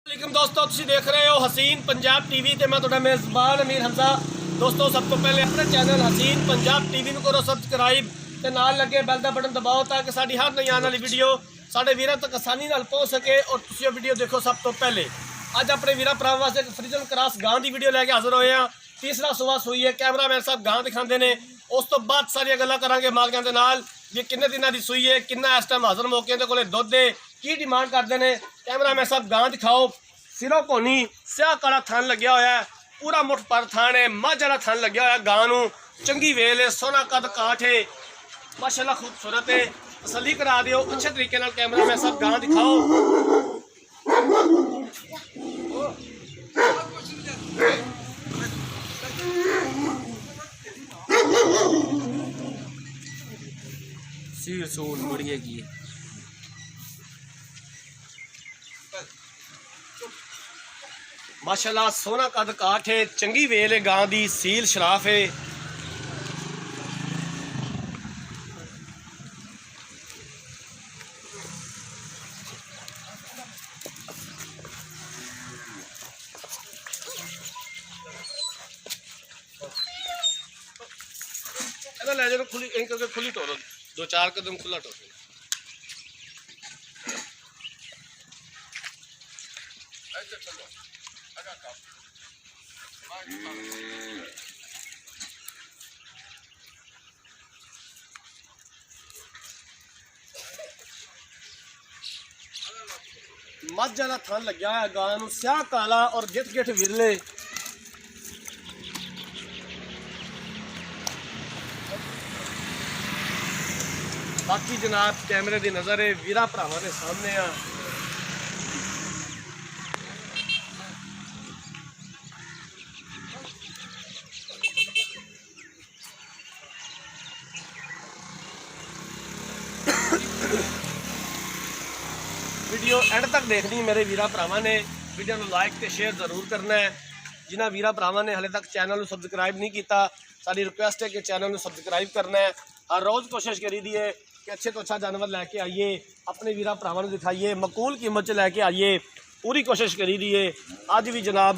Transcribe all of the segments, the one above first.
वालेकुम दोस्तों, तुम देख रहे हो हसीन पंजाब टीवी ते मैं तुहाडा मेज़बान अमीर हमजा। दोस्तों सब तो पहले अपने चैनल हसीन पंजाब टीवी को करो सबसक्राइब ते नाल लगे बैल का बटन दबाओ ताकि साडी हर नई आने वाली वीडियो साडे वीरां तक आसानी नाल पहुंच सके और तुसीं ये वीडियो देखो सब तो पहले। अज अपने वीरां भरावां वास्ते एक फ्रीजन क्रॉस गां की वीडियो लैके हाजिर होए हैं। तीसरा सुबह सूई है, कैमरामैन साहब गां दिखाते हैं। उस तो बाद सारिया गल्लां करांगे मालकां दे नाल भी किन्ने दिनां दी सूई है, किन्ना इस टाइम हाजिर मौके दे कोले दुध है, की डिमांड करते हैं। कैमरामैन साहब गां दिखाओ। सिरों कोनी स्याह काला थान लग्या होया है, पूरा मुठ पर थान है, मझ वाला थान लग्या होया गां नूं। चंगी वेल है, सोना कद काठ है, माशाल्लाह खूबसूरत है। तसल्ली करा दिओ अच्छे तरीके नाल। कैमरामैन साहब गां दिखाओ। सीर सूल मुड़िए की माशाल्लाह सोना कद काठ है, चंगी वेल है गां दी, सील शराफ है। ले जाओ खुली करके खुली टोरो, दो चार कदम खुला टोरो। मझ वाला थान लग्या है गां नूं, स्याह काला और गिठ गिठ विरले। बाकी जनाब कैमरे की नज़र है वीरा भरावां के सामने आ। वीडियो एंड तक देखनी मेरे वीरा भरावां ने। वीडियो को लाइक तो शेयर जरूर करना है। जिन्होंने वीरा भरावां ने हाले तक चैनल को सबसक्राइब नहीं किया, साड़ी रिक्वेस्ट है कि चैनल को सबसक्राइब करना है। हर रोज़ कोशिश करी दी है कि अच्छे तो अच्छा जानवर लैके आइए, अपने वीरा भरावां को दिखाइए, मकूल कीमत च लैके आइए, पूरी कोशिश करी दी है। अज भी जनाब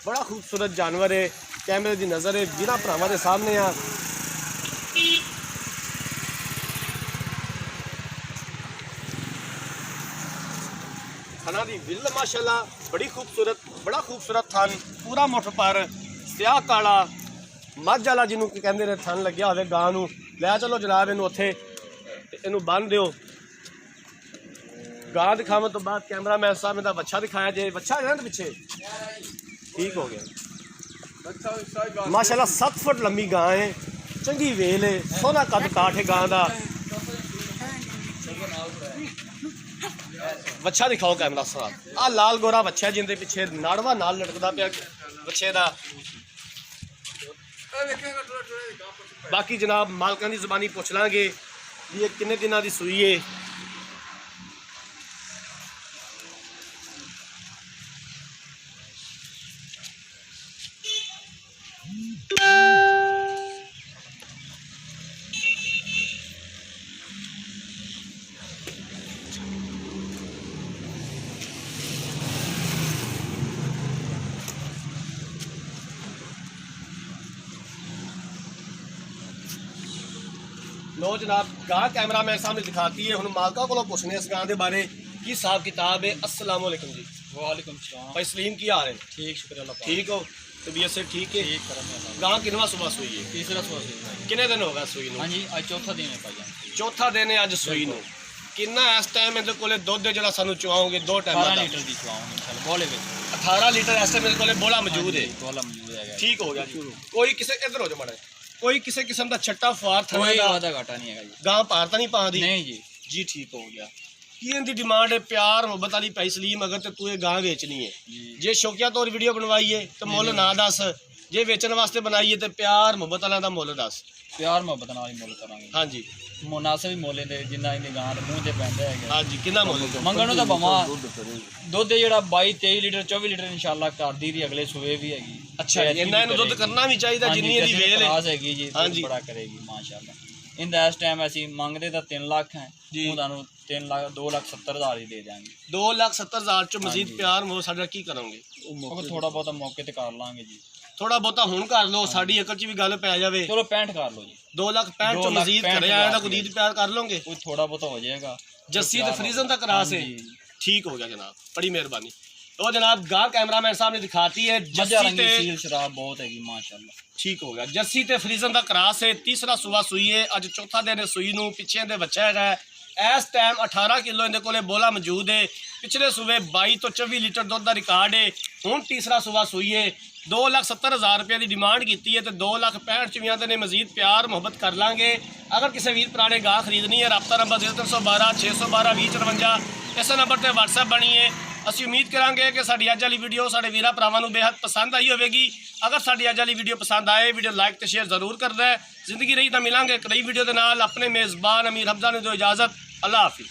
बड़ा खूबसूरत जानवर है, कैमरे की नज़र है वीरा भरावां के सामने आ। थाना दी विल माशाल्लाह बड़ी खूबसूरत, बड़ा खूबसूरत थान, पूरा मुठ पर स्याह काला मझ वाला जिन्हों कहते हैं थान लग्या होवे गां नूं। लै चलो जनाब इनू उत्थे इनू बन दिओ। गां दिखाने तो बाद कैमरामैन साहब ने बच्चा दिखाया जे, बच्चा है ना पिछे ठीक हो गया। माशाल्लाह 7 फुट लंबी गां है, चंगी वेल है, सोना कद काठ है गां दा। बच्चा दिखाओ कैमरा साहब। आ लाल गोरा बच्चा है जिंदे पिछे नाड़वा नाल लटकदा पिया बच्चे दा। बाकी जनाब मालकां दी ज़बानी पुछ लांगे ये किन्ने दिनां दी सूई है। लो जनाब गां कैमरामैन साहब ने दिखाती है। हुण मालका को पूछने इस गां के बारे की हिसाब किताब है। अस्सलाम वालेकुम जी। वालेकुम सलाम। भाई सलीम की हाल है? ठीक शुक्र अल्लाह पाक। ठीक हो? तबीयत से ठीक है? ठीक करम गां किनवा सुबह सूई है? तीसरा सुबह सूई। कितने दिन हो गए सूई नूं? हाँ जी आज चौथा दिन है भाईजान। चौथा दिन है अज सूई नूं। किन्ना इस टाइम इहदे कोले दुध है जिहड़ा सानूं चुआओगे 2 टाइम 18 लीटर दी चुआऊंगा इंशाल्लाह बोले विच। 18 लीटर इस टाइम मेरे कोले बोला मौजूद है। बोला मौजूद है। ठीक हो गया जी। कोई किसी इधर हो जा माड़ा, कोई किसी किस्म का छट्टा फार था कोई वादा घाटा नहीं है जी। गां पार तो नहीं पा दी? नहीं जी। जी ठीक हो गया। की इनकी डिमांड है प्यार मुहब्बत वाली पई सलीम, अगर तो तू ये गां बेचनी है जे शौकिया तौर वीडियो बनवाई है तो मुल ना दस, जे बेचने वास्ते बनाई है तो प्यार मुहब्बत वाला दा मुल दस। प्यार मुहब्बत नाल ही मुल करांगे। हाँ जी मुनासिब मुल दे जिन्ना इन्नी गां दे मूंह ते पैंदा है। हाँ जी कितना मुल मंगण नूं तां बवा दुध जेड़ा 22 23 लीटर 24 लीटर इंशाल्लाह कर दी अगले सूबे भी हैगी। अच्छा इन्ना इन्हू दुध करना भी चाहिए जिन्नी इहदी वेल हैगी जी। हाँ जी बड़ा करेगी माशाल्लाह। इंदा इस टाइम असीं मंगदे तां 3 लाख हैं, उन्हां नूं 2,70,000 ਹੀ ਦੇ ਦਿਆਂਗੇ। 2,70,000 ਚ ਮਜ਼ੀਦ ਹਾਂਜੀ। ਪਿਆਰ ਮੋ ਸਾਡਾ ਕੀ ਕਰੋਗੇ? ਉਹ ਥੋੜਾ ਬਹੁਤਾ ਮੌਕੇ ਤੇ ਕਰ ਲਾਂਗੇ ਜੀ। ਥੋੜਾ ਬਹੁਤਾ ਹੁਣ ਕਰ ਲਓ, ਸਾਡੀ ਅਕਲ ਚ ਵੀ ਗੱਲ ਪੈ ਜਾਵੇ। ਚਲੋ 65 ਕਰ ਲਓ ਜੀ। 2,65,000 ਚ ਮਜ਼ੀਦ ਕਰਿਆ ਇਹਦਾ ਕੋਈ ਦੀਦ ਪਿਆਰ ਕਰ ਲਓਗੇ? ਕੋਈ ਥੋੜਾ ਬਹੁਤਾ ਹੋ ਜਾਏਗਾ। ਜੱਸੀ ਤੇ ਫਰੀਜ਼ਨ ਦਾ ਕਰਾਸ ਹੈ। ठीक हो गया जनाब, बड़ी मेहरबानी। तो जनाब गार कैमरामैन साहब ने दिखाती है जस्सी ते सील शराब बहुत है माशाल्लाह। ठीक हो गया। जस्सी ते फ्रीजन दा क्रास है, तीसरा सूआ सूई है, अज चौथा दिन है सूई नूं, पिछे दे बच्चा है। इस टाइम 18 किलो इहदे कोले बोला मौजूद है। पिछले सूबे 22 तो 24 लीटर दुध का रिकॉर्ड है। हुण तीसरा सूआ सूई है। 2,70,000 रुपये की डिमांड की है तो 2,65,000 च भी आते ने मजीद प्यार मुहब्बत कर लांगे। अगर किसी वीर भरा ने गाह खरीदनी है, रब्ता नंबर 0312 612 2054 इस नंबर पर WhatsApp बनी है। ਅਸੀਂ ਉਮੀਦ ਕਰਾਂਗੇ ਕਿ ਸਾਡੀ ਅੱਜ ਵਾਲੀ ਵੀਡੀਓ ਸਾਡੇ ਵੀਰਾਂ ਭਰਾਵਾਂ ਨੂੰ ਬੇहद ਪਸੰਦ ਆਈ ਹੋਵੇਗੀ। ਅਗਰ ਸਾਡੀ ਅੱਜ ਵਾਲੀ ਵੀਡੀਓ ਪਸੰਦ ਆਏ, ਵੀਡੀਓ ਲਾਈਕ ਤੇ ਸ਼ੇਅਰ ਜ਼ਰੂਰ ਕਰਨਾ ਹੈ। ਜ਼ਿੰਦਗੀ ਰਹੀ ਤਾਂ ਮਿਲਾਂਗੇ ਇੱਕ ਨਈ ਵੀਡੀਓ ਦੇ ਨਾਲ। ਆਪਣੇ ਮੇਜ਼ਬਾਨ ਅਮੀਰ ਹਮਜ਼ਾ ਨੂੰ ਦਿਓ ਇਜਾਜ਼ਤ। ਅੱਲਾ ਹਾਫਿਜ਼।